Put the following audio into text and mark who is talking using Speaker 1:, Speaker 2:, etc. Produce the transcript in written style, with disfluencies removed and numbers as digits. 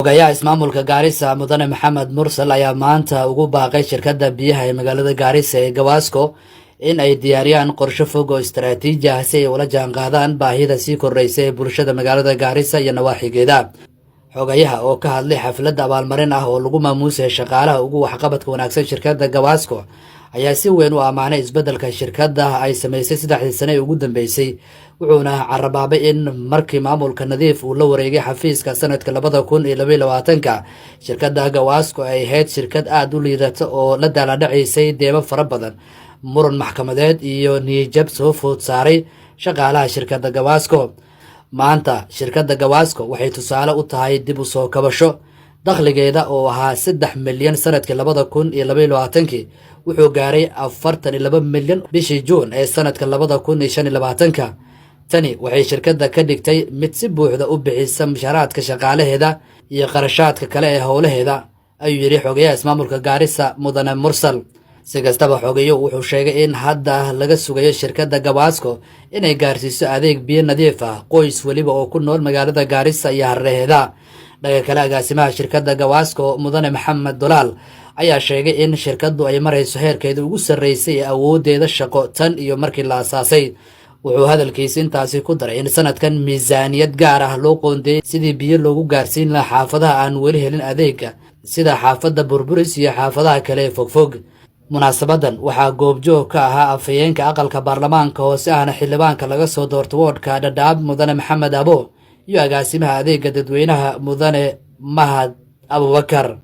Speaker 1: Xogayaha ismaamulka Garissa Mudane Maxamed Mursal ayaa maanta ugu baaqay shirkadda biyaha ee magaalada Garissa ee Gawasco in ay diyaariyaan qorshe fog oo istaraatiiji ah si ay ula jaanqaadaan baahida sii kordhaysa ee bulshada magaalada Garissa iyo nawaaxigeeda. Xogayaha oo ka hadlay xaflad abaalmarin ah oo lagu maamuusay shaqaalaha ugu waxqabadka wanaagsan shirkadda Gawasco ayaa si weyn u amaanay isbeddelka shirkadda ay samaysay 3 sano ee ugu dambeysay, wuxuuna carabaabay in markii maamulka nadiif uu la wareegay xafiiska sanadka 2022 shirkadda Gawasco ay ahayd shirkad aad u liidata oo la daaladhacaysay deebo fara badan, muran maxkamadeed iyo niyad-jab soo food saaray shaqaalaha shirkadda Gawasco. Maanta shirkadda Gawasco waxay tusaale u tahay dib u soo kabasho. Dakhligeeda oo ahaa 3 milyan sanadkii 2022 wuxuu gaaray 42 milyan bishii Juun ee sanadka 2025. Tani waxay shirkadda ka dhigtay mid si buuxda u bixisa mushaaraadka shaqaalaheeda iyo qarashaadka kale ee howlaheeda, ayuu yiri xogayaha ismaamulka Garissa Mudane Mursal. Si kastaba xogayo wuxuu sheegay in hadda laga sugayo shirkadda Gawasco inay gaarsiiso adeeg biyo nadiif ah qoys waliba oo ku nool magaalada Garissa iyo hareeraheeda. Dhaga kale agaasimaha shirkadda Gawasco Mudane Maxamed Dolaal ayaa sheegay in shirkaddu ay marayso heerkeeda ugu sarreysay ee awoodeeda shaqo tan iyo markii la aasaasay. Wuxuu hadalkiisa intaasi ku daray in sanadkan miisaaniyad gaar ah loo qoondeeyay sidii biyo loogu gaarsiin lahaa xaafadaha aan weli helin adeegga sida xaafadda Burburis iyo xaafadaha kale ee fogfog. Munaasabadan waxaa goobjoog ka ahaa afhayeenka aqalka baarlamaanka hoose ahna xildhibaanka laga soo doortay wardka Dadaab Mudane Maxamed Abo iyo agaasimaha adeegga dadweynaha Mudane Mahad Abubakar.